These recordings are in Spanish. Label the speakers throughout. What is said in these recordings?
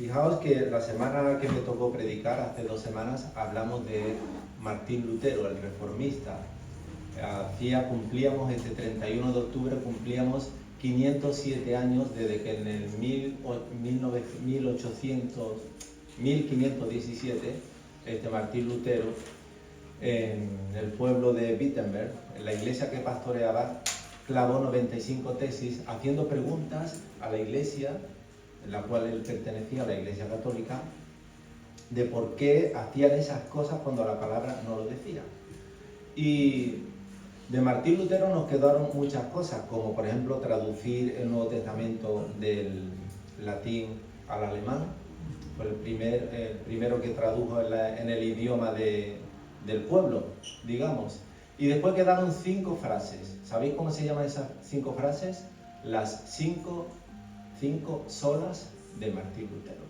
Speaker 1: Fijaos que la semana que me tocó predicar, hace 2 semanas, hablamos de Martín Lutero, el reformista. Cumplíamos este 31 de octubre, cumplíamos 507 años desde que en el 1517, Martín Lutero, en el pueblo de Wittenberg, en la iglesia que pastoreaba, clavó 95 tesis haciendo preguntas a la iglesia, en la cual él pertenecía, a la Iglesia Católica, de por qué hacían esas cosas cuando la palabra no lo decía. Y de Martín Lutero nos quedaron muchas cosas, como por ejemplo traducir el Nuevo Testamento del latín al alemán. Fue el primero que tradujo en el idioma del pueblo, digamos. Y después quedaron 5 frases. ¿Sabéis cómo se llaman esas 5 frases? Las 5 solas de Martín Lutero.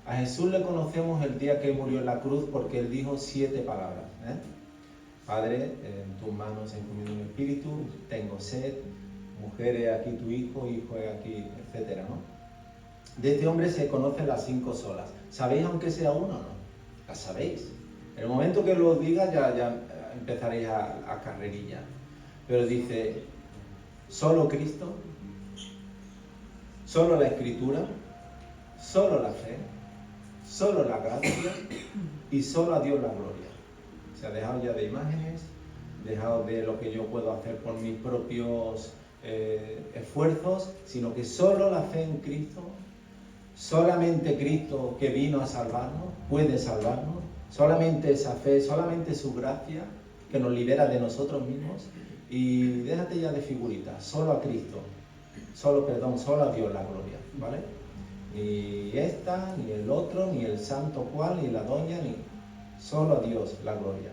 Speaker 1: A Jesús le conocemos el día que murió en la cruz porque él dijo 7 palabras. Padre, en tus manos encomiendo mi espíritu, tengo sed, mujer, he aquí tu hijo, he aquí, etcétera, ¿no? De este hombre se conocen las 5 solas. ¿Sabéis aunque sea uno o no? Las sabéis. En el momento que lo diga ya empezaréis a carrerilla. Pero dice, solo Cristo, solo la Escritura, solo la fe, solo la gracia y solo a Dios la gloria. O sea, dejado ya de imágenes, dejado de lo que yo puedo hacer por mis propios esfuerzos, sino que solo la fe en Cristo, solamente Cristo que vino a salvarnos, puede salvarnos, solamente esa fe, solamente su gracia que nos libera de nosotros mismos. Y déjate ya de figuritas, solo a Cristo, solo a Dios la gloria, ¿vale? Ni esta, ni el otro, ni el santo cual, ni la doña, ni solo a Dios la gloria.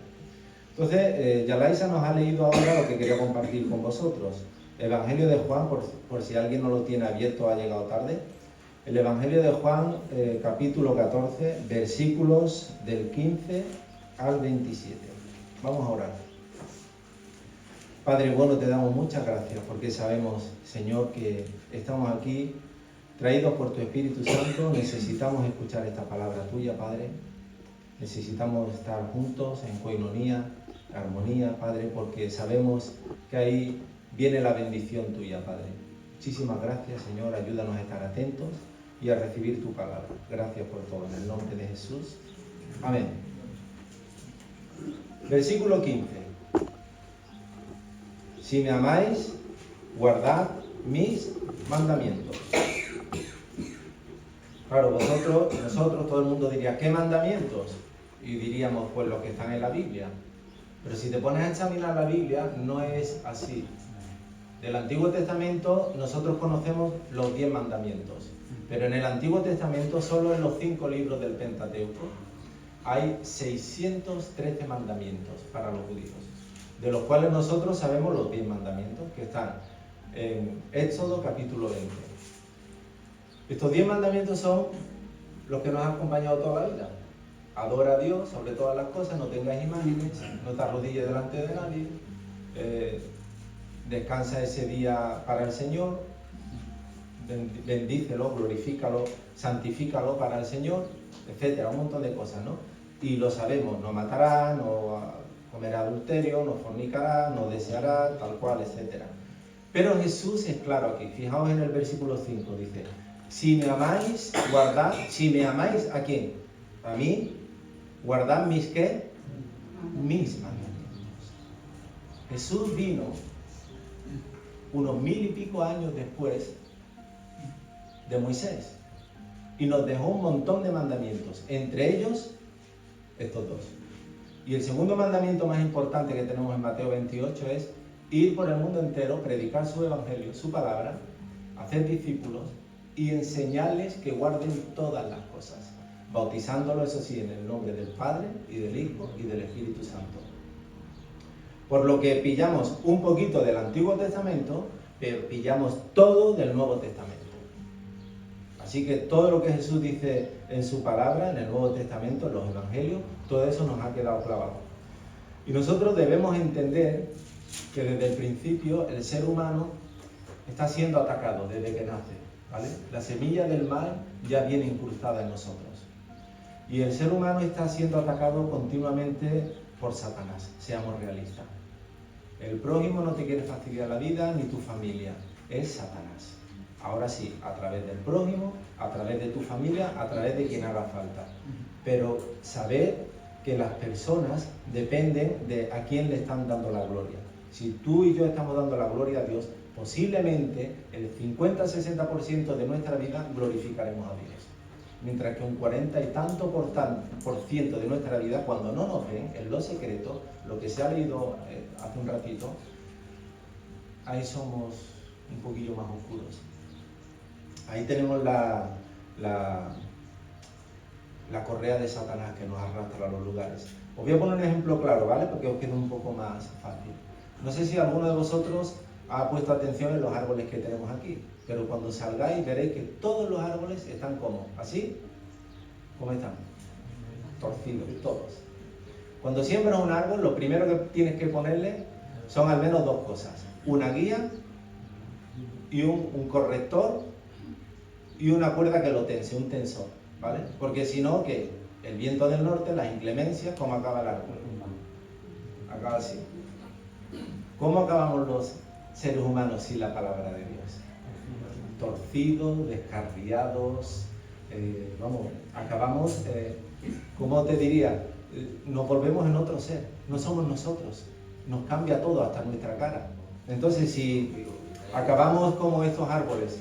Speaker 1: Entonces, Yalaisa nos ha leído ahora lo que quería compartir con vosotros. Evangelio de Juan, por si alguien no lo tiene abierto, ha llegado tarde. El Evangelio de Juan, capítulo 14, versículos del 15 al 27. Vamos a orar. Padre bueno, te damos muchas gracias porque sabemos, Señor, que estamos aquí traídos por tu Espíritu Santo. Necesitamos escuchar esta palabra tuya, Padre. Necesitamos estar juntos en coinonía, armonía, Padre, porque sabemos que ahí viene la bendición tuya, Padre. Muchísimas gracias, Señor. Ayúdanos a estar atentos y a recibir tu palabra. Gracias por todo. En el nombre de Jesús. Amén. Versículo 15. Si me amáis, guardad mis mandamientos. Claro, nosotros, todo el mundo diría, ¿qué mandamientos? Y diríamos, pues los que están en la Biblia. Pero si te pones a examinar la Biblia, no es así. Del Antiguo Testamento nosotros conocemos los 10 mandamientos. Pero en el Antiguo Testamento, solo en los 5 libros del Pentateuco, hay 613 mandamientos para los judíos, de los cuales nosotros sabemos los 10 mandamientos que están en Éxodo capítulo 20. Estos 10 mandamientos son los que nos han acompañado toda la vida. Adora a Dios sobre todas las cosas, no tengas imágenes, no te arrodilles delante de nadie, descansa ese día para el Señor, bendícelo, glorifícalo, santifícalo para el Señor, etcétera, un montón de cosas, ¿no? Y lo sabemos, no matará, no comerá adulterio, no fornicará, no deseará, tal cual, etcétera. Pero Jesús es claro aquí. Fijaos en el versículo 5, dice, si me amáis, guardad, si me amáis, ¿a quién? A mí, guardad mis, ¿qué? Mis mandamientos. Jesús vino unos 1000 y pico años después de Moisés y nos dejó un montón de mandamientos, entre ellos estos 2. Y el segundo mandamiento más importante que tenemos en Mateo 28 es ir por el mundo entero, predicar su evangelio, su palabra, hacer discípulos y enseñarles que guarden todas las cosas, bautizándolos, eso sí, en el nombre del Padre y del Hijo y del Espíritu Santo. Por lo que pillamos un poquito del Antiguo Testamento, pero pillamos todo del Nuevo Testamento. Así que todo lo que Jesús dice en su palabra, en el Nuevo Testamento, en los Evangelios, todo eso nos ha quedado clavado. Y nosotros debemos entender que desde el principio el ser humano está siendo atacado desde que nace. ¿vale? La semilla del mal ya viene incrustada en nosotros. Y el ser humano está siendo atacado continuamente por Satanás, seamos realistas. El prójimo no te quiere fastidiar la vida, ni tu familia, es Satanás. Ahora sí, a través del prójimo, a través de tu familia, a través de quien haga falta. Pero saber que las personas dependen de a quién le están dando la gloria. Si tú y yo estamos dando la gloria a Dios, posiblemente el 50-60% de nuestra vida glorificaremos a Dios. Mientras que un 40 y tanto por ciento de nuestra vida, cuando no nos ven, en lo secreto, lo que se ha leído hace un ratito, ahí somos un poquillo más oscuros. Ahí tenemos la correa de Satanás que nos arrastra a los lugares. Os voy a poner un ejemplo claro, ¿vale? Porque os quede un poco más fácil. No sé si alguno de vosotros ha puesto atención en los árboles que tenemos aquí, pero cuando salgáis veréis que todos los árboles están como, ¿así? ¿Cómo están? Torcidos, todos. Cuando siembras un árbol, lo primero que tienes que ponerle son al menos dos cosas. Una guía y un corrector y una cuerda que lo tense, un tensor, ¿vale? Porque si no, ¿qué? El viento del norte, las inclemencias, ¿cómo acaba el árbol? Acaba así. ¿Cómo acabamos los seres humanos sin la palabra de Dios? Torcidos, descarriados, acabamos, ¿cómo te diría? Nos volvemos en otro ser, no somos nosotros, nos cambia todo, hasta nuestra cara. Entonces, si acabamos como estos árboles,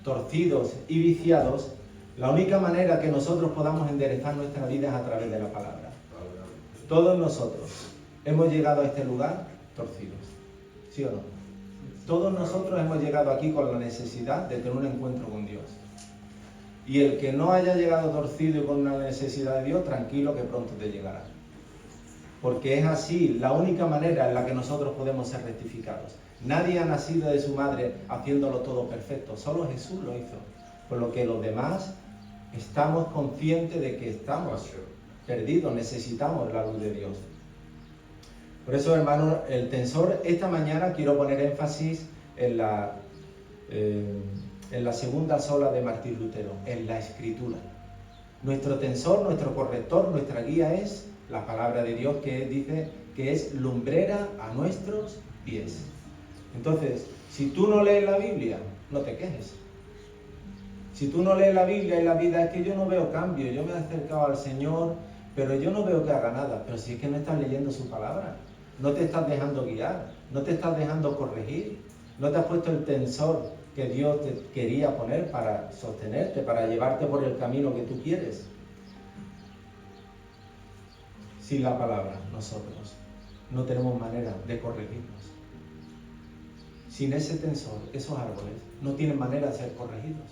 Speaker 1: torcidos y viciados, la única manera que nosotros podamos enderezar nuestra vida es a través de la palabra. Todos nosotros hemos llegado a este lugar torcidos, ¿sí o no? Todos nosotros hemos llegado aquí con la necesidad de tener un encuentro con Dios. Y el que no haya llegado torcido y con una necesidad de Dios, tranquilo que pronto te llegará. Porque es así, la única manera en la que nosotros podemos ser rectificados. Nadie ha nacido de su madre haciéndolo todo perfecto, solo Jesús lo hizo. Por lo que los demás estamos conscientes de que estamos perdidos, necesitamos la luz de Dios. Por eso, hermanos, el tensor, esta mañana quiero poner énfasis en la segunda sola de Martín Lutero, en la Escritura. Nuestro tensor, nuestro corrector, nuestra guía es la palabra de Dios, que dice que es lumbrera a nuestros pies. Entonces, si tú no lees la Biblia, no te quejes. Si tú no lees la Biblia y la vida es que yo no veo cambio, yo me he acercado al Señor, pero yo no veo que haga nada. Pero si es que no estás leyendo su palabra, no te estás dejando guiar, no te estás dejando corregir, no te has puesto el tensor que Dios te quería poner para sostenerte, para llevarte por el camino que tú quieres. Sin la palabra, nosotros no tenemos manera de corregirnos. Sin ese tensor, esos árboles no tienen manera de ser corregidos.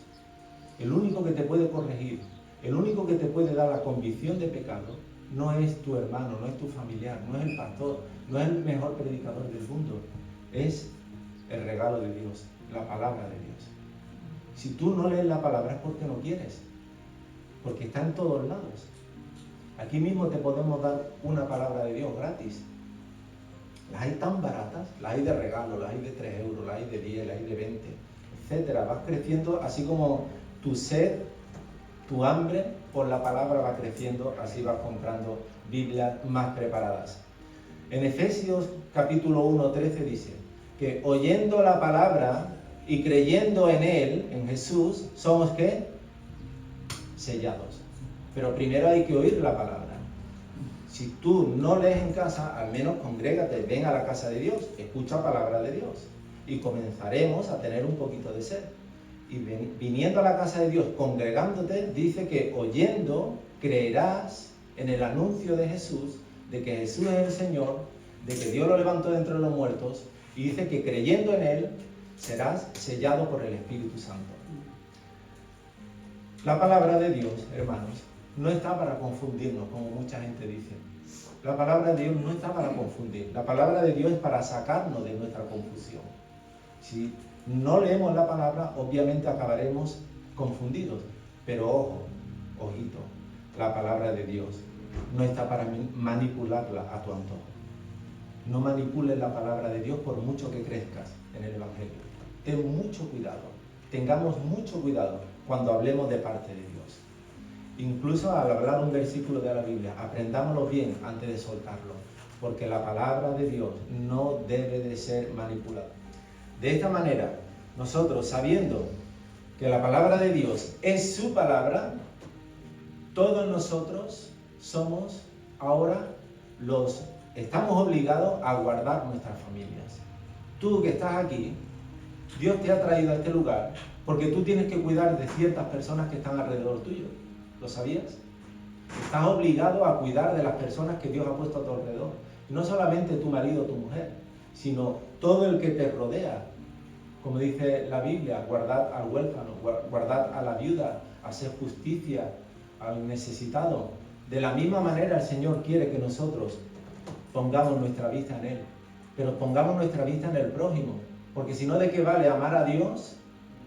Speaker 1: El único que te puede corregir, el único que te puede dar la convicción de pecado, no es tu hermano, no es tu familiar, no es el pastor, no es el mejor predicador del mundo, es el regalo de Dios, la palabra de Dios. Si tú no lees la palabra es porque no quieres, porque está en todos lados. Aquí mismo te podemos dar una palabra de Dios gratis. Las hay tan baratas, las hay de regalo, las hay de 3 euros, las hay de 10, las hay de 20, etcétera. Vas creciendo, así como tu sed, tu hambre por la palabra va creciendo, así vas comprando Biblias más preparadas. En Efesios capítulo 1:13 dice que oyendo la palabra y creyendo en Él, en Jesús, somos ¿qué? Sellados. Pero primero hay que oír la palabra. Si tú no lees en casa, al menos congrégate, ven a la casa de Dios, escucha palabra de Dios y comenzaremos a tener un poquito de sed. Y viniendo a la casa de Dios, congregándote, dice que oyendo creerás en el anuncio de Jesús, de que Jesús es el Señor, de que Dios lo levantó de entre los muertos, y dice que creyendo en Él serás sellado por el Espíritu Santo. La palabra de Dios, hermanos, no está para confundirnos, como mucha gente dice. La palabra de Dios no está para confundir. La palabra de Dios es para sacarnos de nuestra confusión. Si no leemos la palabra, obviamente acabaremos confundidos. Pero ojo, ojito, la palabra de Dios no está para manipularla a tu antojo. No manipules la palabra de Dios por mucho que crezcas en el Evangelio. Ten mucho cuidado. tengamos mucho cuidado cuando hablemos de parte de Dios. Incluso al hablar un versículo de la Biblia, aprendámoslo bien antes de soltarlo, porque la palabra de Dios no debe de ser manipulada. De esta manera, nosotros, sabiendo que la palabra de Dios es su palabra, todos nosotros somos ahora estamos obligados a guardar nuestras familias. Tú que estás aquí, Dios te ha traído a este lugar porque tú tienes que cuidar de ciertas personas que están alrededor tuyo. ¿Lo sabías? Estás obligado a cuidar de las personas que Dios ha puesto a tu alrededor. Y no solamente tu marido o tu mujer, sino todo el que te rodea. Como dice la Biblia, guardad al huérfano, guardad a la viuda, hacer justicia al necesitado. De la misma manera el Señor quiere que nosotros pongamos nuestra vista en Él, pero pongamos nuestra vista en el prójimo, porque si no, ¿de qué vale amar a Dios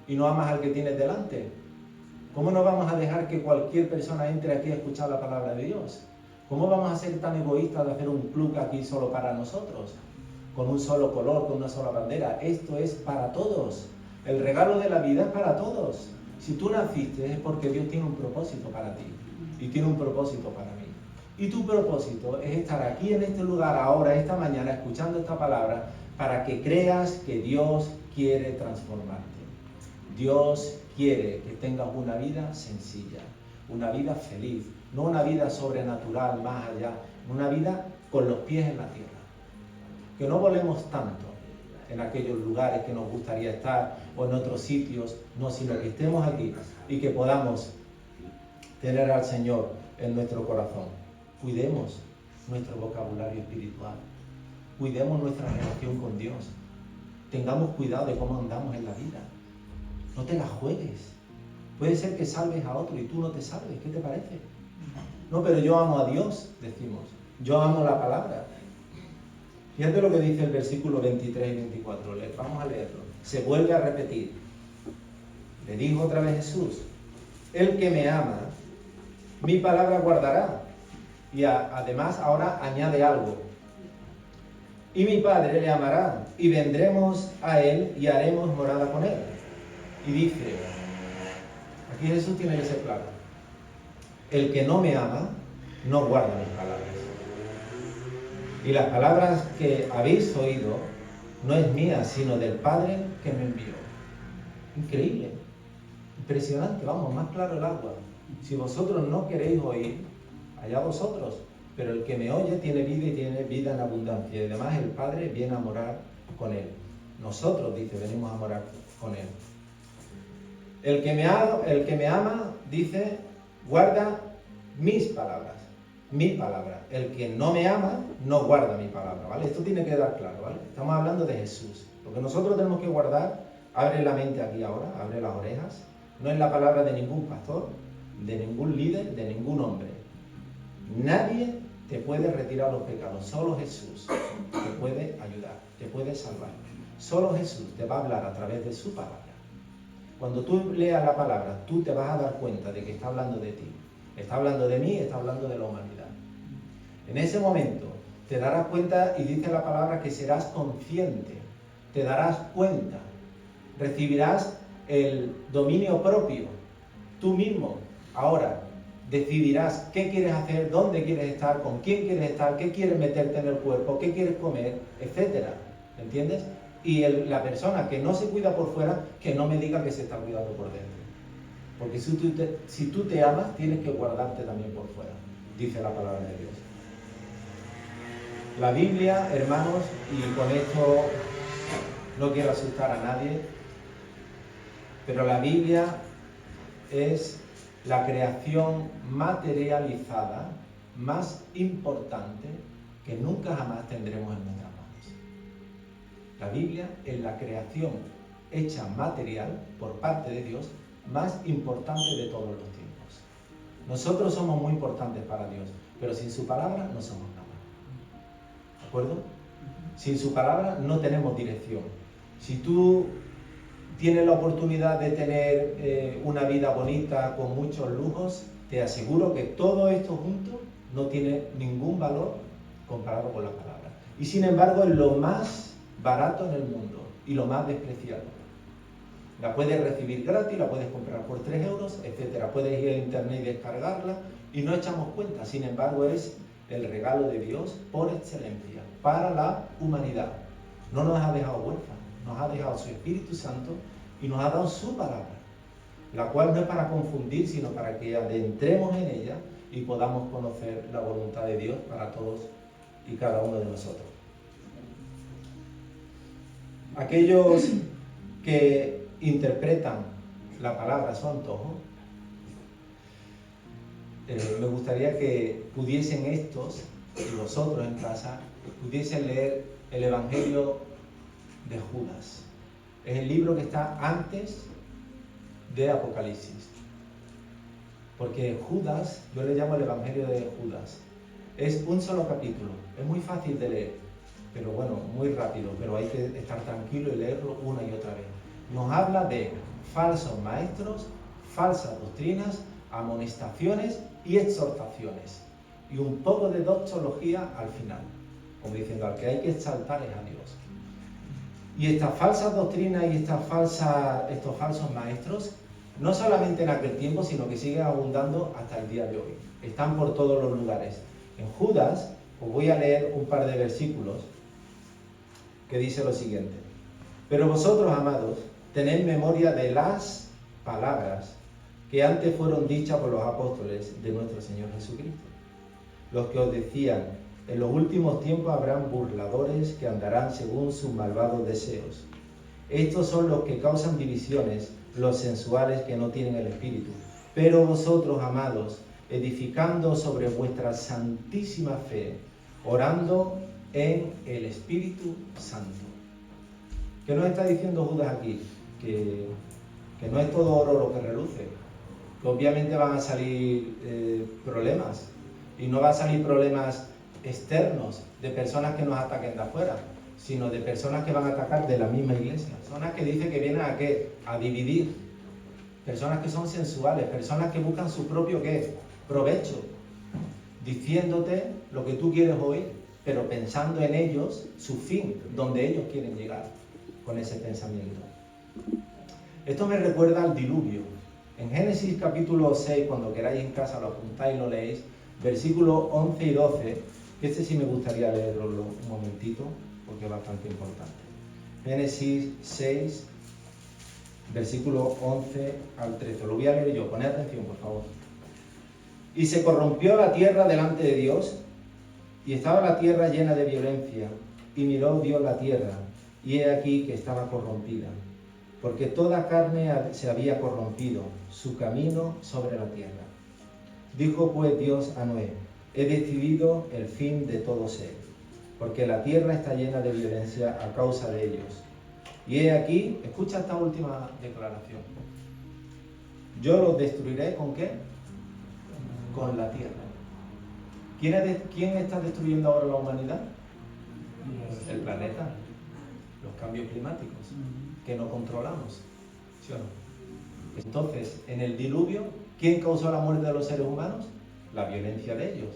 Speaker 1: y no amas al que tienes delante? ¿Cómo no vamos a dejar que cualquier persona entre aquí a escuchar la palabra de Dios? ¿Cómo vamos a ser tan egoístas de hacer un club aquí solo para nosotros? Con un solo color, con una sola bandera. Esto es para todos. El regalo de la vida es para todos. Si tú naciste es porque Dios tiene un propósito para ti y tiene un propósito para mí. Y tu propósito es estar aquí en este lugar ahora, esta mañana, escuchando esta palabra para que creas que Dios quiere transformarte. Dios quiere que tengas una vida sencilla, una vida feliz, no una vida sobrenatural más allá, una vida con los pies en la tierra. Que no volemos tanto en aquellos lugares que nos gustaría estar o en otros sitios, no, sino que estemos aquí y que podamos tener al Señor en nuestro corazón. Cuidemos nuestro vocabulario espiritual, cuidemos nuestra relación con Dios, tengamos cuidado de cómo andamos en la vida. No te la juegues. Puede ser que salves a otro y tú no te salves. ¿Qué te parece? No, pero yo amo a Dios, decimos. Yo amo la palabra. Fíjate lo que dice el versículo 23 y 24. Vamos a leerlo. Se vuelve a repetir. Le dijo otra vez Jesús: el que me ama, mi palabra guardará. Y además ahora añade algo. Y mi Padre le amará, y vendremos a él y haremos morada con él. Y dice, aquí Jesús tiene que ser claro: el que no me ama, no guarda mis palabras. Y las palabras que habéis oído, no es mía, sino del Padre que me envió. Increíble, impresionante, vamos, más claro el agua. Si vosotros no queréis oír, allá vosotros, pero el que me oye tiene vida y tiene vida en abundancia. Y además el Padre viene a morar con él. Nosotros, dice, venimos a morar con él. El que me ama, dice, guarda mis palabras, mi palabra. El que no me ama, no guarda mi palabra, ¿vale? Esto tiene que quedar claro, ¿vale? Estamos hablando de Jesús. Lo que nosotros tenemos que guardar, abre la mente aquí ahora, abre las orejas, no es la palabra de ningún pastor, de ningún líder, de ningún hombre. Nadie te puede retirar los pecados, solo Jesús te puede ayudar, te puede salvar. Solo Jesús te va a hablar a través de su palabra. Cuando tú leas la palabra, tú te vas a dar cuenta de que está hablando de ti, está hablando de mí, está hablando de la humanidad. En ese momento te darás cuenta, y dice la palabra, que serás consciente, te darás cuenta, recibirás el dominio propio, tú mismo. Ahora decidirás qué quieres hacer, dónde quieres estar, con quién quieres estar, qué quieres meterte en el cuerpo, qué quieres comer, etcétera. ¿Entiendes? Y la persona que no se cuida por fuera, que no me diga que se está cuidando por dentro. Porque si tú te amas, tienes que guardarte también por fuera, dice la palabra de Dios. La Biblia, hermanos, y con esto no quiero asustar a nadie, pero la Biblia es la creación materializada más importante que nunca jamás tendremos en nuestras manos. La Biblia es la creación hecha material por parte de Dios más importante de todos los tiempos. Nosotros somos muy importantes para Dios, pero sin su palabra no somos nada. ¿De acuerdo? Sin su palabra no tenemos dirección. Si tú tienes la oportunidad de tener una vida bonita con muchos lujos, te aseguro que todo esto junto no tiene ningún valor comparado con la palabra. Y sin embargo es lo más barato en el mundo y lo más despreciado. La puedes recibir gratis, la puedes comprar por 3 euros, etcétera. Puedes ir a internet y descargarla y no echamos cuenta. Sin embargo, es el regalo de Dios por excelencia para la humanidad. No nos ha dejado huérfanos, nos ha dejado su Espíritu Santo y nos ha dado su palabra, la cual no es para confundir, sino para que adentremos en ella y podamos conocer la voluntad de Dios para todos y cada uno de nosotros. Aquellos que interpretan la palabra a su antojo, me gustaría que pudiesen estos y vosotros en casa pudiesen leer el Evangelio de Judas. Es el libro que está antes de Apocalipsis. Porque Judas, yo le llamo el Evangelio de Judas, es un solo capítulo, es muy fácil de leer, pero bueno, muy rápido, pero hay que estar tranquilo y leerlo una y otra vez. Nos habla de falsos maestros, falsas doctrinas, amonestaciones y exhortaciones, y un poco de doxología al final, como diciendo, al que hay que exaltar es a Dios. Y estas falsas doctrinas y estos falsos maestros, no solamente en aquel tiempo, sino que siguen abundando hasta el día de hoy. Están por todos los lugares. En Judas, os voy a leer un par de versículos que dice lo siguiente. Pero vosotros, amados, tened memoria de las palabras que antes fueron dichas por los apóstoles de nuestro Señor Jesucristo, los que os decían, en los últimos tiempos habrán burladores que andarán según sus malvados deseos. Estos son los que causan divisiones, los sensuales que no tienen el Espíritu. Pero vosotros, amados, edificando sobre vuestra santísima fe, orando en el Espíritu Santo. ¿Qué nos está diciendo Judas aquí? Que no es todo oro lo que reluce, que obviamente van a salir problemas, y no van a salir problemas externos de personas que nos ataquen de afuera, sino de personas que van a atacar de la misma iglesia, personas que dicen que vienen a ¿qué? A dividir, personas que son sensuales, personas que buscan su propio ¿qué? Provecho, diciéndote lo que tú quieres oír, pero pensando en ellos, su fin, donde ellos quieren llegar con ese pensamiento. Esto me recuerda al diluvio. En Génesis capítulo 6, cuando queráis en casa lo apuntáis y lo leéis, versículos 11 y 12, que este sí me gustaría leerlo un momentito, porque es bastante importante. Génesis 6, versículo 11 al 13. Lo voy a leer yo, poned atención, por favor. Y se corrompió la tierra delante de Dios, y estaba la tierra llena de violencia, y miró Dios la tierra, y he aquí que estaba corrompida, porque toda carne se había corrompido, su camino sobre la tierra. Dijo pues Dios a Noé, he decidido el fin de todo ser, porque la tierra está llena de violencia a causa de ellos. Y he aquí, escucha esta última declaración, yo los destruiré ¿con qué? Con la tierra. ¿Quién está destruyendo ahora la humanidad? El planeta, los cambios climáticos, que no controlamos, ¿sí o no? Entonces, en el diluvio, ¿quién causó la muerte de los seres humanos? La violencia de ellos.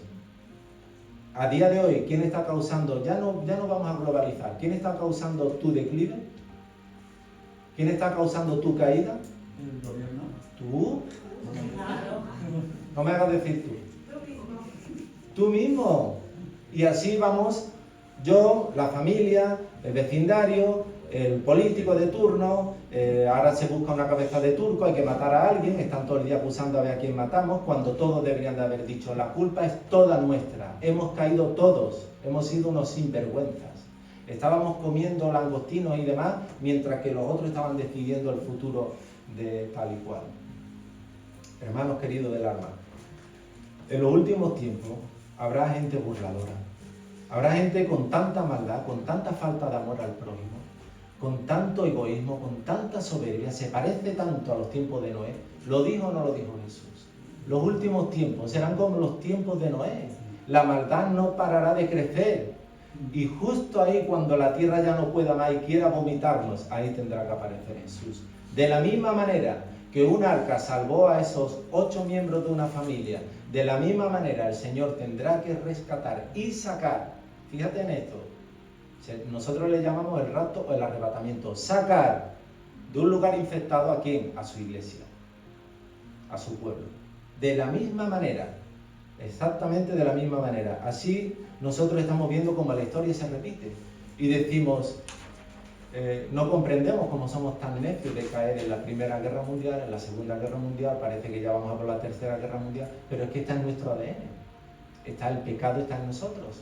Speaker 1: A día de hoy, ¿quién está causando? Ya no vamos a globalizar. ¿Quién está causando tu declive? ¿Quién está causando tu caída?
Speaker 2: El gobierno.
Speaker 1: ¿Tú? No me hagas decir tú. Tú mismo. Y así vamos, yo, la familia, el vecindario, el político de turno, ahora se busca una cabeza de turco, hay que matar a alguien, están todo el día acusando a ver a quién matamos, cuando todos deberían de haber dicho, la culpa es toda nuestra, hemos caído todos, hemos sido unos sinvergüenzas. Estábamos comiendo langostinos y demás, mientras que los otros estaban decidiendo el futuro de tal y cual. Hermanos queridos del alma, en los últimos tiempos habrá gente burladora, habrá gente con tanta maldad, con tanta falta de amor al prójimo, con tanto egoísmo, con tanta soberbia, se parece tanto a los tiempos de Noé. ¿Lo dijo o no lo dijo Jesús? Los últimos tiempos serán como los tiempos de Noé. La maldad no parará de crecer. Y justo ahí, cuando la tierra ya no pueda más y quiera vomitarnos, ahí tendrá que aparecer Jesús. De la misma manera que un arca salvó a esos 8 miembros de una familia, de la misma manera el Señor tendrá que rescatar y sacar, fíjate en esto, nosotros le llamamos el rapto o el arrebatamiento, sacar de un lugar infectado, ¿a quién? A su iglesia, a su pueblo. De la misma manera, exactamente de la misma manera. Así nosotros estamos viendo cómo la historia se repite y decimos, no comprendemos cómo somos tan necios de caer en la Primera Guerra Mundial, en la Segunda Guerra Mundial, parece que ya vamos a por la Tercera Guerra Mundial, pero es que está en nuestro ADN, está el pecado, está en nosotros.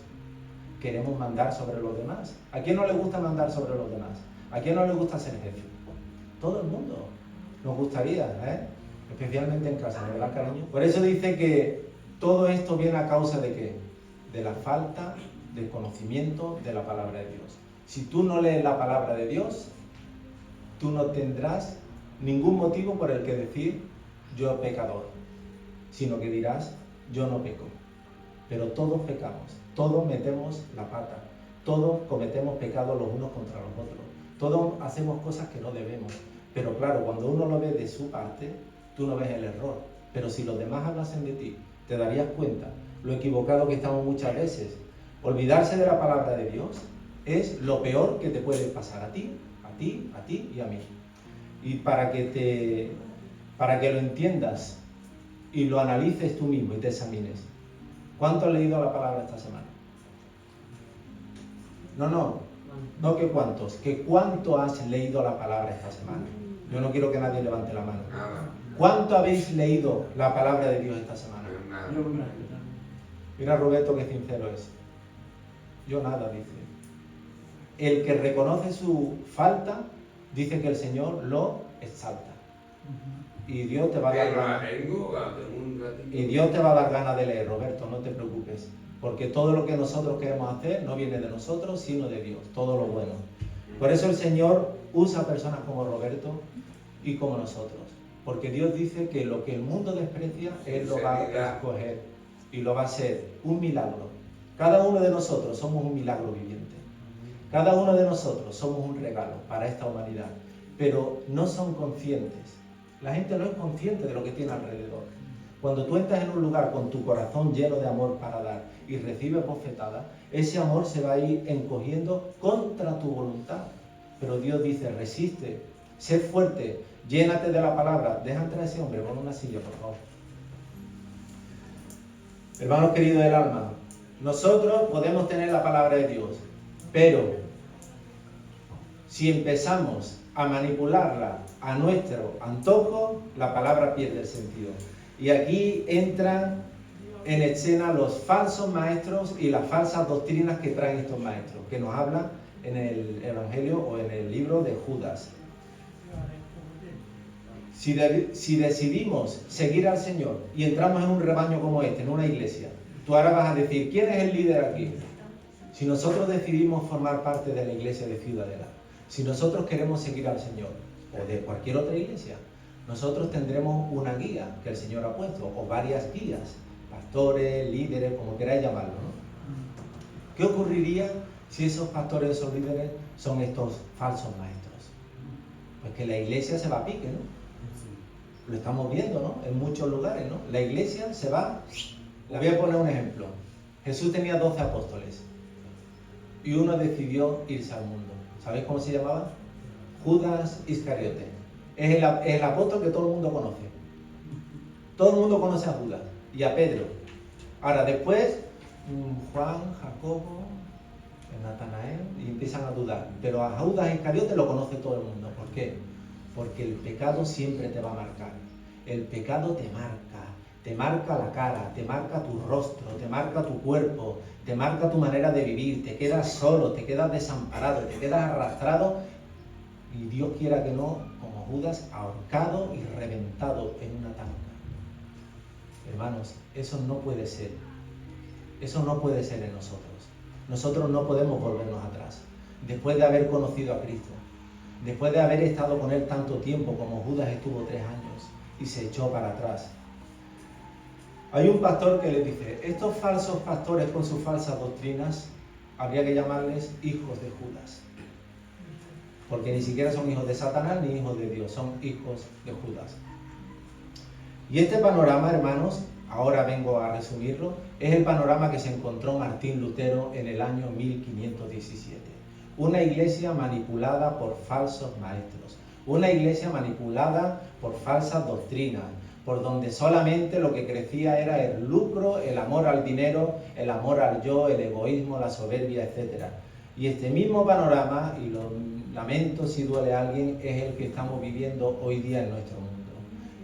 Speaker 1: Queremos mandar sobre los demás. ¿A quién no le gusta mandar sobre los demás? ¿A quién no le gusta ser jefe? Todo el mundo nos gustaría, especialmente en casa, ¿verdad, cariño? Por eso dice que todo esto viene a causa de ¿qué? De la falta de conocimiento de la palabra de Dios. Si tú no lees la palabra de Dios, tú no tendrás ningún motivo por el que decir yo pecador, sino que dirás yo no peco. Pero todos pecamos, todos metemos la pata, todos cometemos pecados los unos contra los otros, todos hacemos cosas que no debemos. Pero claro, cuando uno lo ve de su parte, tú no ves el error. Pero si los demás hablasen de ti, te darías cuenta lo equivocado que estamos muchas veces. Olvidarse de la palabra de Dios es lo peor que te puede pasar a ti y a mí. Y para que lo entiendas y lo analices tú mismo y te examines. ¿Cuánto has leído la palabra esta semana? No que cuántos, que cuánto has leído la palabra esta semana. Yo no quiero que nadie levante la mano. ¿Cuánto habéis leído la palabra de Dios esta semana? Mira Roberto qué sincero es. Yo nada, dice. El que reconoce su falta, dice que el Señor lo exalta. Y Dios te va a dar ganas. Y Dios te va a dar ganas de leer, Roberto, no te preocupes. Porque todo lo que nosotros queremos hacer no viene de nosotros, sino de Dios. Todo lo bueno. Por eso el Señor usa personas como Roberto y como nosotros. Porque Dios dice que lo que el mundo desprecia, Él lo va a escoger y lo va a hacer un milagro. Cada uno de nosotros somos un milagro viviente. Cada uno de nosotros somos un regalo para esta humanidad. Pero no son conscientes. La gente no es consciente de lo que tiene alrededor. Cuando tú entras en un lugar con tu corazón lleno de amor para dar y recibes bofetadas, ese amor se va a ir encogiendo contra tu voluntad. Pero Dios dice, resiste, sé fuerte, llénate de la palabra. Deja entrar a ese hombre, pon una silla, por favor. Hermanos queridos del alma, nosotros podemos tener la palabra de Dios, pero si empezamos a manipularla a nuestro antojo, la palabra pierde el sentido. Y aquí entran en escena los falsos maestros y las falsas doctrinas que traen estos maestros, que nos hablan en el Evangelio o en el libro de Judas. Si decidimos seguir al Señor y entramos en un rebaño como este, en una iglesia, tú ahora vas a decir, ¿quién es el líder aquí? Si nosotros decidimos formar parte de la iglesia de Ciudadela, si nosotros queremos seguir al Señor, o de cualquier otra iglesia, nosotros tendremos una guía que el Señor ha puesto, o varias guías, pastores, líderes, como queráis llamarlo, ¿no? ¿Qué ocurriría si esos pastores, esos líderes, son estos falsos maestros? Pues que la iglesia se va a pique, ¿no? Lo estamos viendo, ¿no? En muchos lugares, ¿no? La iglesia se va... Le voy a poner un ejemplo. Jesús tenía 12 apóstoles y uno decidió irse al mundo. ¿Sabéis cómo se llamaba? Judas Iscariote. Es el apóstol que todo el mundo conoce. Todo el mundo conoce a Judas y a Pedro. Ahora, después, Juan, Jacobo, Natanael, y empiezan a dudar. Pero a Judas Iscariote lo conoce todo el mundo. ¿Por qué? Porque el pecado siempre te va a marcar. El pecado te marca la cara, te marca tu rostro, te marca tu cuerpo, te marca tu manera de vivir, te quedas solo, te quedas desamparado, te quedas arrastrado y Dios quiera que no, como Judas, ahorcado y reventado en una tanca. Hermanos, eso no puede ser. Eso no puede ser en nosotros. Nosotros no podemos volvernos atrás. Después de haber conocido a Cristo, después de haber estado con Él tanto tiempo como Judas estuvo 3 años y se echó para atrás. Hay un pastor que le dice, estos falsos pastores con sus falsas doctrinas, habría que llamarles hijos de Judas. Porque ni siquiera son hijos de Satanás ni hijos de Dios, son hijos de Judas. Y este panorama, hermanos, ahora vengo a resumirlo, es el panorama que se encontró Martín Lutero en el año 1517. Una iglesia manipulada por falsos maestros. Una iglesia manipulada por falsas doctrinas, por donde solamente lo que crecía era el lucro, el amor al dinero, el amor al yo, el egoísmo, la soberbia, etc. Y este mismo panorama, y lo lamento si duele a alguien, es el que estamos viviendo hoy día en nuestro mundo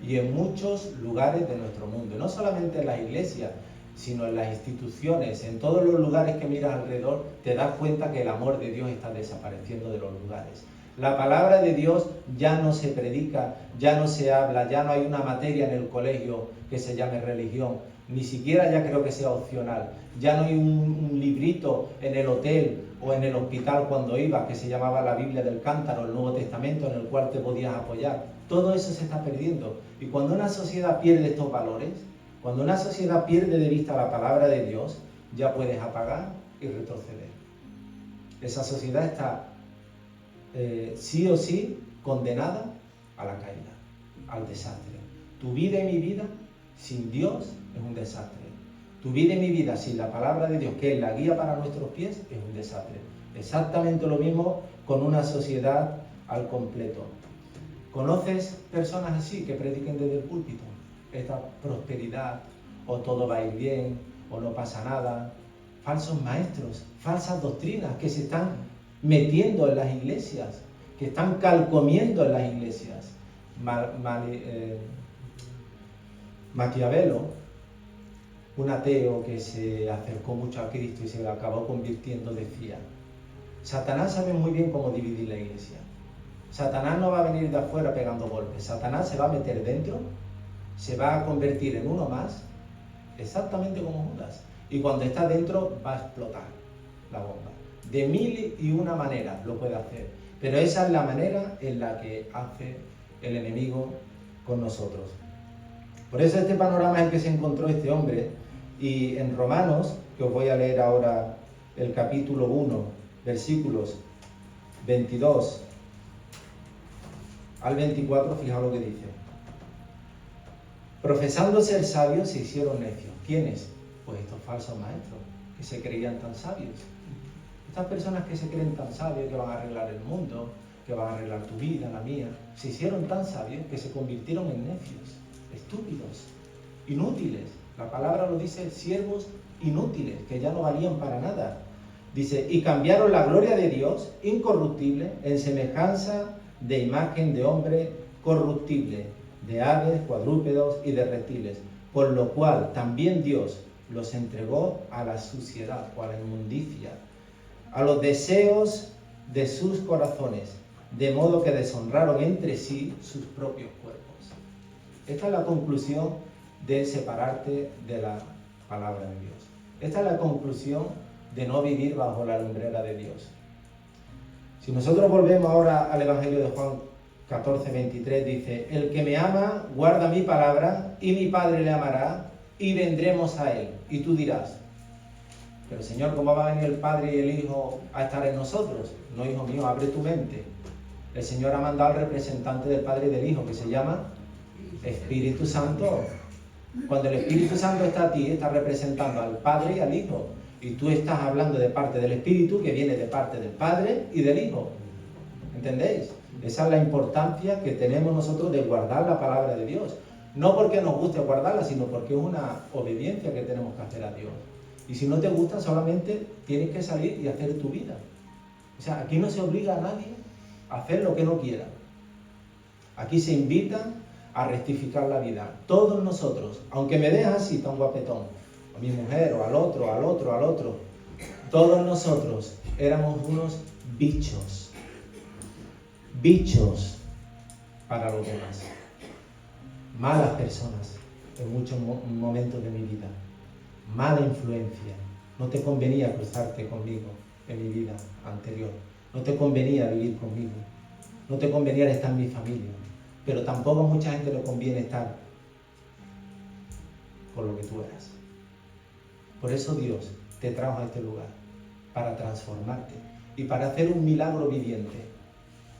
Speaker 1: y en muchos lugares de nuestro mundo, y no solamente en las iglesias, sino en las instituciones, en todos los lugares que miras alrededor, te das cuenta que el amor de Dios está desapareciendo de los lugares. La palabra de Dios ya no se predica, ya no se habla, ya no hay una materia en el colegio que se llame religión, ni siquiera ya creo que sea opcional, ya no hay un librito en el hotel o en el hospital cuando ibas que se llamaba la Biblia del Cántaro, el Nuevo Testamento, en el cual te podías apoyar. Todo eso se está perdiendo. Y cuando una sociedad pierde estos valores, cuando una sociedad pierde de vista la palabra de Dios, ya puedes apagar y retroceder. Esa sociedad está sí o sí condenada a la caída, al desastre. Tu vida y mi vida sin Dios es un desastre. Tu vida y mi vida sin la palabra de Dios, que es la guía para nuestros pies, es un desastre. Exactamente lo mismo con una sociedad al completo. ¿Conoces personas así que prediquen desde el púlpito? Esta prosperidad, o todo va a ir bien, o no pasa nada. Falsos maestros, falsas doctrinas que se están metiendo en las iglesias, que están calcomiendo en las iglesias. Maquiavelo, un ateo que se acercó mucho a Cristo y se acabó convirtiendo, decía: Satanás sabe muy bien cómo dividir la iglesia. Satanás no va a venir de afuera pegando golpes. Satanás se va a meter dentro, se va a convertir en uno más, exactamente como Judas. Y cuando está dentro va a explotar la bomba. De mil y una maneras lo puede hacer. Pero esa es la manera en la que hace el enemigo con nosotros. Por eso este panorama es el que se encontró este hombre. Y en Romanos, que os voy a leer ahora el capítulo 1, versículos 22 al 24, fijaos lo que dice. Profesando ser sabios, se hicieron necios. ¿Quiénes? Pues estos falsos maestros, que se creían tan sabios. Estas personas que se creen tan sabios, que van a arreglar el mundo, que van a arreglar tu vida, la mía, se hicieron tan sabios que se convirtieron en necios, estúpidos, inútiles. La palabra lo dice, siervos inútiles, que ya no valían para nada. Dice, y cambiaron la gloria de Dios, incorruptible, en semejanza de imagen de hombre corruptible, de aves, cuadrúpedos y de reptiles, por lo cual también Dios los entregó a la suciedad o a la inmundicia, a los deseos de sus corazones, de modo que deshonraron entre sí sus propios cuerpos. Esta es la conclusión de separarte de la palabra de Dios. Esta es la conclusión de no vivir bajo la lumbrera de Dios. Si nosotros volvemos ahora al Evangelio de Juan 14, 23, dice, el que me ama guarda mi palabra y mi Padre le amará y vendremos a él. Y tú dirás, pero Señor, ¿cómo va a venir el Padre y el Hijo a estar en nosotros? No, hijo mío, abre tu mente. El Señor ha mandado al representante del Padre y del Hijo, que se llama Espíritu Santo. Cuando el Espíritu Santo está a ti, está representando al Padre y al Hijo. Y tú estás hablando de parte del Espíritu, que viene de parte del Padre y del Hijo. ¿Entendéis? Esa es la importancia que tenemos nosotros de guardar la palabra de Dios. No porque nos guste guardarla, sino porque es una obediencia que tenemos que hacer a Dios. Y si no te gusta, solamente tienes que salir y hacer tu vida. O sea, aquí no se obliga a nadie a hacer lo que no quiera. Aquí se invita a rectificar la vida. Todos nosotros, aunque me dejes así tan guapetón, a mi mujer o al otro, al otro, al otro, todos nosotros éramos unos bichos. Bichos para los demás. Malas personas en muchos momentos de mi vida. Mala influencia. No te convenía cruzarte conmigo en mi vida anterior. No te convenía vivir conmigo. No te convenía estar en mi familia. Pero tampoco a mucha gente le conviene estar con lo que tú eras. Por eso Dios te trajo a este lugar, para transformarte y para hacer un milagro viviente.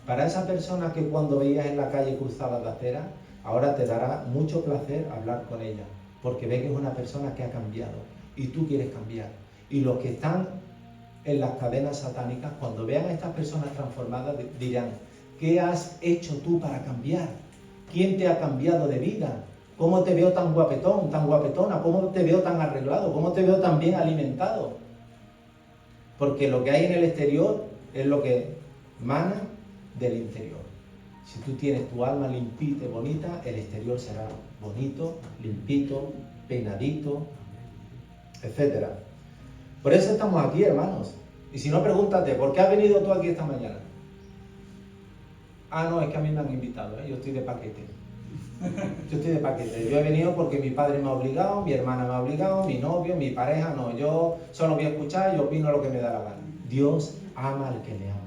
Speaker 1: Para esa persona que cuando veías en la calle cruzada de acera, ahora te dará mucho placer hablar con ella, porque ve que es una persona que ha cambiado y tú quieres cambiar. Y los que están en las cadenas satánicas, cuando vean a estas personas transformadas, dirán, ¿Qué has hecho tú para cambiar? ¿Quién te ha cambiado de vida? ¿Cómo te veo tan guapetón, tan guapetona? ¿Cómo te veo tan arreglado? ¿Cómo te veo tan bien alimentado? Porque lo que hay en el exterior es lo que mana del interior. Si tú tienes tu alma limpita y bonita, el exterior será bonito, limpito, peinadito, etc. Por eso estamos aquí, hermanos. Y si no, pregúntate, ¿por qué has venido tú aquí esta mañana? Ah, no, es que a mí me han invitado, yo estoy de paquete. Yo estoy de paquete. Yo he venido porque mi padre me ha obligado, mi hermana me ha obligado, mi novio, mi pareja, no. Yo solo voy a escuchar y opino lo que me da la gana. Dios ama al que le ama.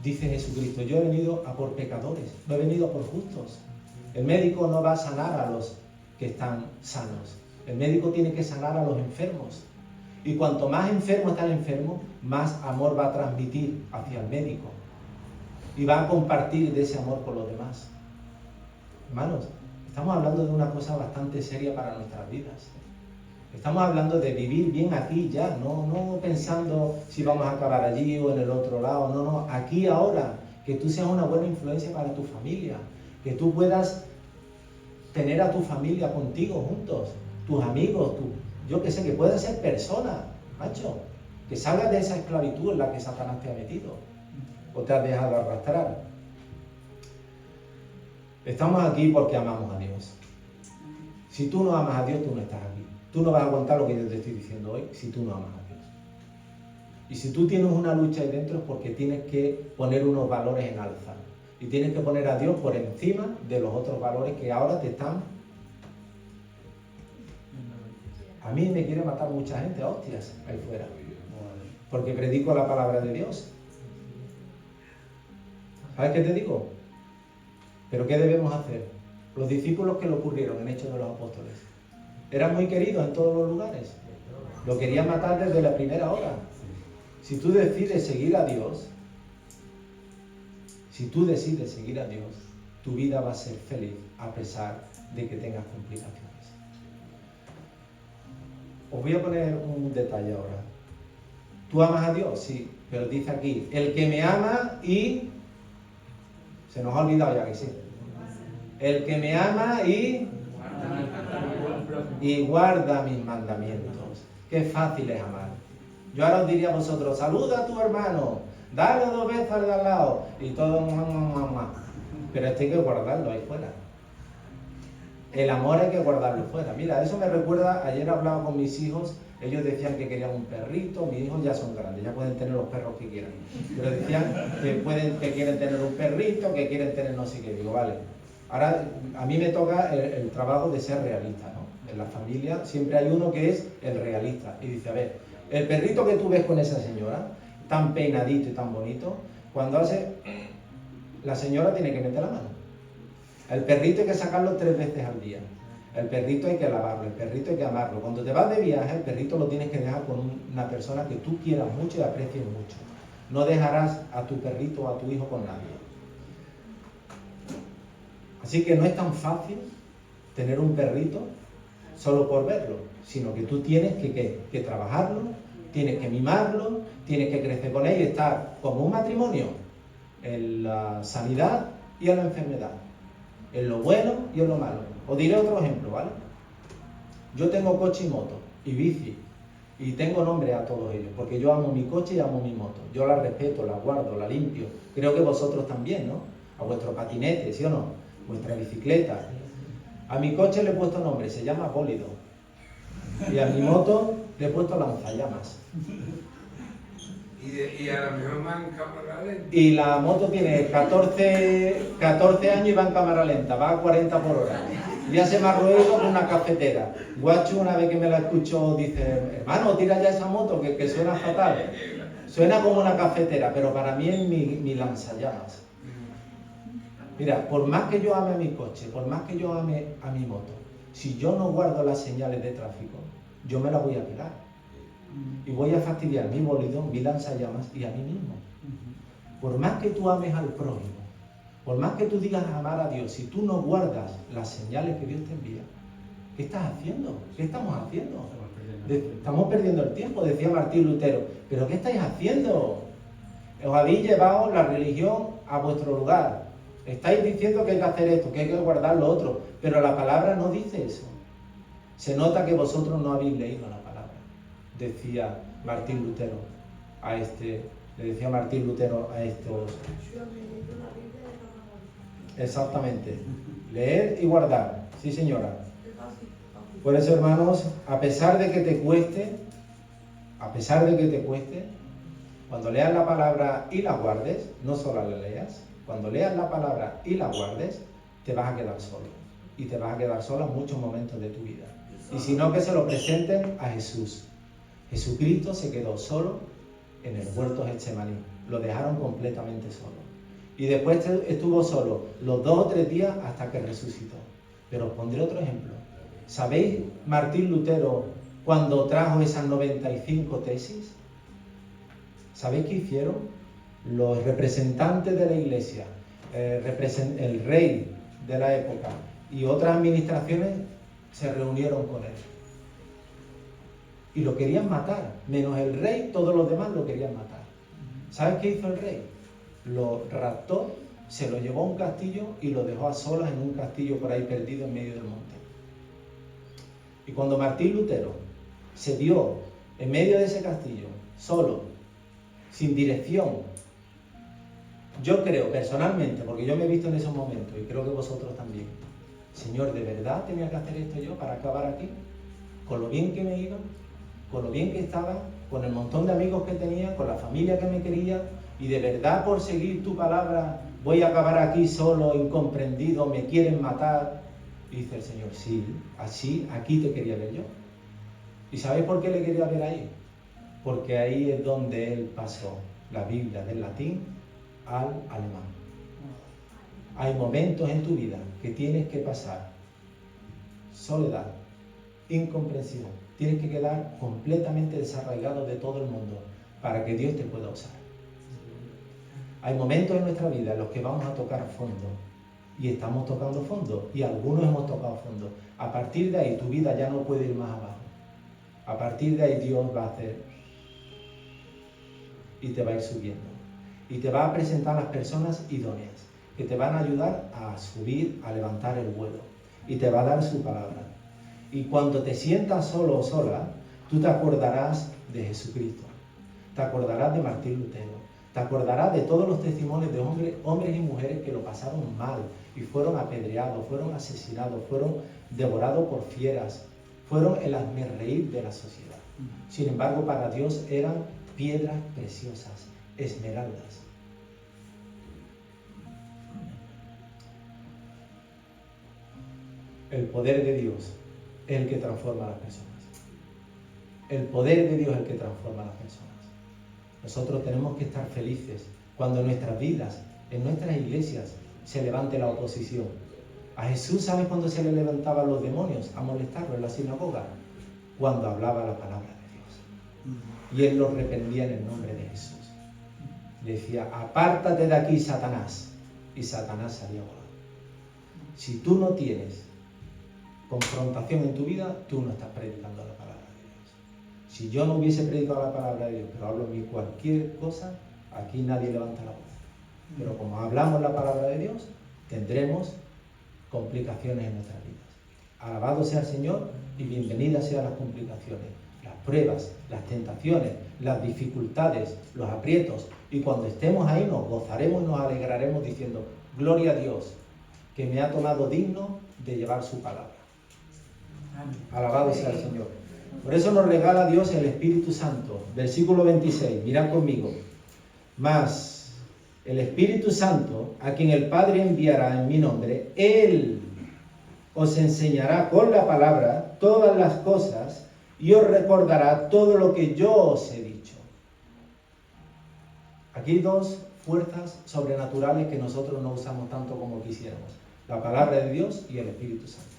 Speaker 1: Dice Jesucristo, yo he venido a por pecadores, no he venido a por justos. El médico no va a sanar a los que están sanos. El médico tiene que sanar a los enfermos. Y cuanto más enfermo está el enfermo, más amor va a transmitir hacia el médico. Y va a compartir de ese amor con los demás. Hermanos, estamos hablando de una cosa bastante seria para nuestras vidas. Estamos hablando de vivir bien aquí ya, no pensando si vamos a acabar allí o en el otro lado, no, aquí ahora, que tú seas una buena influencia para tu familia, que tú puedas tener a tu familia contigo juntos, tus amigos, yo que sé, que puedas ser persona, macho, que salgas de esa esclavitud en la que Satanás te ha metido o te has dejado arrastrar. Estamos aquí porque amamos a Dios. Si tú no amas a Dios, tú no estás aquí. Tú no vas a aguantar lo que yo te estoy diciendo hoy si tú no amas a Dios. Y si tú tienes una lucha ahí dentro es porque tienes que poner unos valores en alza. Y tienes que poner a Dios por encima de los otros valores que ahora te están... A mí me quiere matar mucha gente a hostias ahí fuera. Porque predico la palabra de Dios. ¿Sabes qué te digo? ¿Pero qué debemos hacer? Los discípulos que lo ocurrieron en Hechos de los Apóstoles eran muy queridos en todos los lugares. Lo querían matar desde la primera hora. Si tú decides seguir a Dios, tu vida va a ser feliz a pesar de que tengas complicaciones. Os voy a poner un detalle ahora. ¿Tú amas a Dios? Sí, pero dice aquí, el que me ama y... Se nos ha olvidado ya que sí. El que me ama y guarda mis mandamientos. Qué fácil es amar. Yo ahora os diría a vosotros, saluda a tu hermano, dale 2 veces al de al lado, y todo mamá. Pero esto hay que guardarlo ahí fuera. El amor hay que guardarlo fuera. Mira, eso me recuerda, ayer hablaba con mis hijos, ellos decían que querían un perrito, mis hijos ya son grandes, ya pueden tener los perros que quieran. Pero decían que quieren tener un perrito, que quieren tener no sé qué. Digo, vale. Ahora, a mí me toca el trabajo de ser realista, ¿no? En la familia siempre hay uno que es el realista. Y dice, a ver, el perrito que tú ves con esa señora, tan peinadito y tan bonito, cuando hace... La señora tiene que meter la mano. El perrito hay que sacarlo 3 veces al día. El perrito hay que lavarlo, el perrito hay que amarlo. Cuando te vas de viaje, el perrito lo tienes que dejar con una persona que tú quieras mucho y aprecies mucho. No dejarás a tu perrito o a tu hijo con nadie. Así que no es tan fácil tener un perrito solo por verlo, sino que tú tienes que trabajarlo, tienes que mimarlo, tienes que crecer con él y estar como un matrimonio en la sanidad y en la enfermedad, en lo bueno y en lo malo. Os diré otro ejemplo, ¿vale? Yo tengo coche y moto y bici y tengo nombre a todos ellos porque yo amo mi coche y amo mi moto. Yo la respeto, la guardo, la limpio. Creo que vosotros también, ¿no? A vuestro patinete, ¿sí o no? Vuestra bicicleta. A mi coche le he puesto nombre, se llama Bólido. Y a mi moto le he puesto Lanzallamas.
Speaker 2: Y a lo mejor va en cámara lenta.
Speaker 1: Y la moto tiene 14 años y va en cámara lenta, va a 40 por hora. Ya se me ha roído con una cafetera. Guacho, una vez que me la escuchó, dice, hermano, tira ya esa moto que suena fatal. Suena como una cafetera, pero para mí es mi lanzallamas. Mira, por más que yo ame a mi coche, por más que yo ame a mi moto, si yo no guardo las señales de tráfico, yo me las voy a pegar. Y voy a fastidiar mi bólido, mi lanzallamas y a mí mismo. Por más que tú ames al prójimo, por más que tú digas amar a Dios, si tú no guardas las señales que Dios te envía, ¿qué estás haciendo? ¿Qué estamos haciendo? Estamos perdiendo el tiempo, decía Martín Lutero. ¿Pero qué estáis haciendo? Os habéis llevado la religión a vuestro lugar. Estáis diciendo que hay que hacer esto, que hay que guardar lo otro, pero la palabra no dice eso. Se nota que vosotros no habéis leído la palabra, decía Martín Lutero le decía Martín Lutero a estos. Exactamente. Leer y guardar. Sí, señora. Por eso, hermanos, a pesar de que te cueste, cuando leas la palabra y la guardes, no solo la leas, cuando leas la palabra y la guardes, te vas a quedar solo. Y te vas a quedar solo en muchos momentos de tu vida. Y si no, que se lo presenten a Jesús. Jesucristo se quedó solo en el huerto Getsemaní. Lo dejaron completamente solo. Y después estuvo solo los 2 o 3 días hasta que resucitó. Pero os pondré otro ejemplo. ¿Sabéis Martín Lutero cuando trajo esas 95 tesis? ¿Sabéis qué hicieron? Los representantes de la iglesia, el rey de la época y otras administraciones se reunieron con él. Y lo querían matar, menos el rey, todos los demás lo querían matar. ¿Sabes qué hizo el rey? Lo raptó, se lo llevó a un castillo y lo dejó a solas en un castillo por ahí perdido en medio del monte. Y cuando Martín Lutero se vio en medio de ese castillo, solo, sin dirección, yo creo personalmente, porque yo me he visto en esos momentos y creo que vosotros también, Señor, ¿de verdad tenía que hacer esto yo para acabar aquí? Con lo bien que me iba, con lo bien que estaba, con el montón de amigos que tenía, con la familia que me quería, y de verdad por seguir tu palabra voy a acabar aquí solo, incomprendido, me quieren matar. Y dice el Señor, sí, así, aquí te quería ver yo. ¿Y sabéis por qué le quería ver ahí? Porque ahí es donde Él pasó la Biblia del latín al alemán. Hay momentos en tu vida que tienes que pasar soledad, incomprensión. Tienes que quedar completamente desarraigado de todo el mundo para que Dios te pueda usar. Hay momentos en nuestra vida en los que vamos a tocar fondo y estamos tocando fondo y algunos hemos tocado fondo. A partir de ahí tu vida ya no puede ir más abajo. A partir de ahí Dios va a hacer y te va a ir subiendo. Y te va a presentar las personas idóneas que te van a ayudar a subir, a levantar el vuelo. Y te va a dar su palabra. Y cuando te sientas solo o sola, tú te acordarás de Jesucristo. Te acordarás de Martín Lutero. Te acordarás de todos los testimonios de hombres y mujeres que lo pasaron mal y fueron apedreados, fueron asesinados, fueron devorados por fieras, fueron el hazmerreír de la sociedad. Sin embargo, para Dios eran piedras preciosas, esmeraldas. El poder de Dios es el que transforma a las personas. El poder de Dios es el que transforma a las personas. Nosotros tenemos que estar felices cuando en nuestras vidas, en nuestras iglesias, se levante la oposición. A Jesús, ¿sabes cuándo se le levantaban los demonios a molestarlo en la sinagoga? Cuando hablaba la palabra de Dios. Y él los reprendía en el nombre de Jesús. Le decía, apártate de aquí, Satanás. Y Satanás salía volando. Si tú no tienes confrontación en tu vida, tú no estás predicando la palabra de Dios. Si yo no hubiese predicado la palabra de Dios, pero hablo de cualquier cosa, aquí nadie levanta la voz. Pero como hablamos la palabra de Dios, tendremos complicaciones en nuestras vidas. Alabado sea el Señor y bienvenidas sean las complicaciones, las pruebas, las tentaciones, las dificultades, los aprietos. Y cuando estemos ahí nos gozaremos y nos alegraremos diciendo, gloria a Dios, que me ha tomado digno de llevar su palabra. Alabado sea el Señor. Por eso nos regala Dios el Espíritu Santo. Versículo 26, mirad conmigo. Mas el Espíritu Santo, a quien el Padre enviará en mi nombre, Él os enseñará con la palabra todas las cosas y os recordará todo lo que yo os he dicho. Aquí hay dos fuerzas sobrenaturales que nosotros no usamos tanto como quisiéramos. La palabra de Dios y el Espíritu Santo.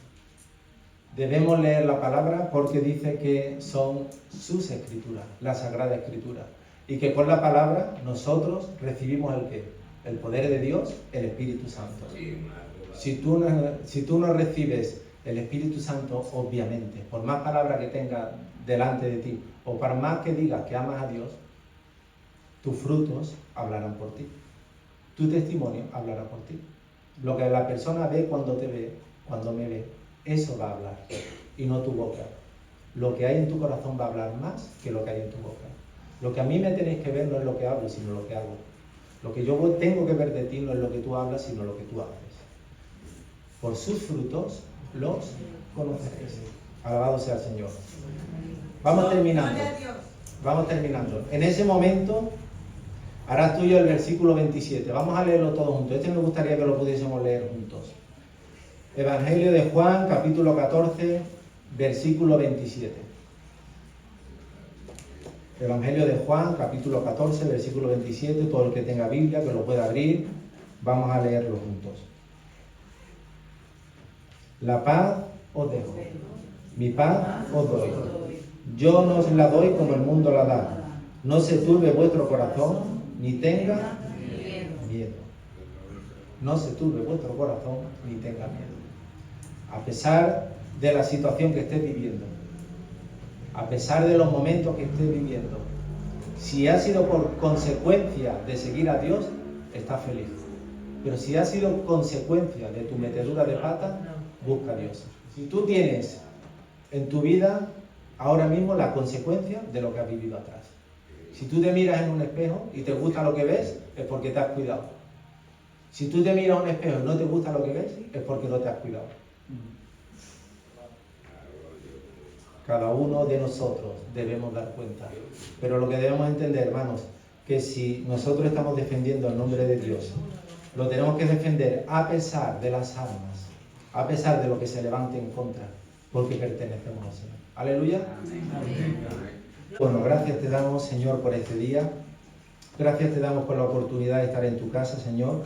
Speaker 1: Debemos leer la palabra porque dice que son sus escrituras, la Sagrada Escritura. Y que con la palabra nosotros recibimos el ¿qué? El poder de Dios, el Espíritu Santo. Si tú no recibes el Espíritu Santo, obviamente, por más palabra que tengas delante de ti, o por más que digas que amas a Dios, tus frutos hablarán por ti. Tu testimonio hablará por ti. Lo que la persona ve cuando te ve, cuando me ve, eso va a hablar, y no tu boca. Lo que hay en tu corazón va a hablar más que lo que hay en tu boca. Lo que a mí me tenéis que ver no es lo que hablo, sino lo que hago. Lo que yo tengo que ver de ti no es lo que tú hablas, sino lo que tú haces. Por sus frutos los conoceréis. Alabado sea el Señor. Vamos terminando. Vamos terminando. En ese momento harás tuyo el versículo 27. Vamos a leerlo todos juntos. Este me gustaría que lo pudiésemos leer juntos. Evangelio de Juan, capítulo 14, versículo 27. Evangelio de Juan, capítulo 14, versículo 27. Todo el que tenga Biblia, que lo pueda abrir. Vamos a leerlo juntos. La paz os dejo. Mi paz os doy. Yo no os la doy como el mundo la da. No se turbe vuestro corazón, ni tenga miedo. No se turbe vuestro corazón, ni tenga miedo. A pesar de la situación que estés viviendo, a pesar de los momentos que estés viviendo, si ha sido por consecuencia de seguir a Dios, estás feliz. Pero si ha sido consecuencia de tu metedura de pata, busca a Dios. Si tú tienes en tu vida ahora mismo la consecuencia de lo que has vivido atrás. Si tú te miras en un espejo y te gusta lo que ves, es porque te has cuidado. Si tú te miras a un espejo y no te gusta lo que ves, es porque no te has cuidado. Cada uno de nosotros debemos dar cuenta. Pero lo que debemos entender, hermanos, que si nosotros estamos defendiendo el nombre de Dios, lo tenemos que defender a pesar de las armas, a pesar de lo que se levante en contra, porque pertenecemos al Señor. Aleluya.
Speaker 2: Amén.
Speaker 1: Bueno, gracias te damos, Señor, por este día. Gracias te damos por la oportunidad de estar en tu casa, Señor.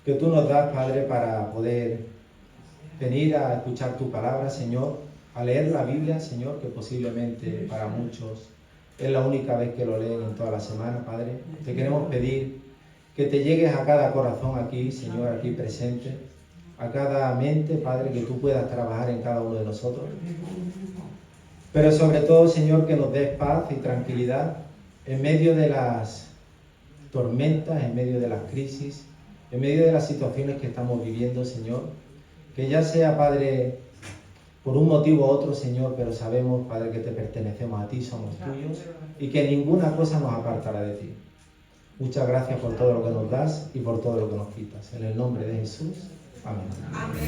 Speaker 1: Que tú nos das, Padre, para poder venir a escuchar tu palabra, Señor, a leer la Biblia, Señor, que posiblemente para muchos es la única vez que lo leen en toda la semana, Padre. Te queremos pedir que te llegues a cada corazón aquí, Señor, aquí presente, a cada mente, Padre, que tú puedas trabajar en cada uno de nosotros. Pero sobre todo, Señor, que nos des paz y tranquilidad en medio de las tormentas, en medio de las crisis, en medio de las situaciones que estamos viviendo, Señor. Que ya sea, Padre, por un motivo u otro, Señor, pero sabemos, Padre, que te pertenecemos a ti, somos tuyos, y que ninguna cosa nos apartará de ti. Muchas gracias por todo lo que nos das y por todo lo que nos quitas. En el nombre de Jesús. Amén.
Speaker 3: Amén.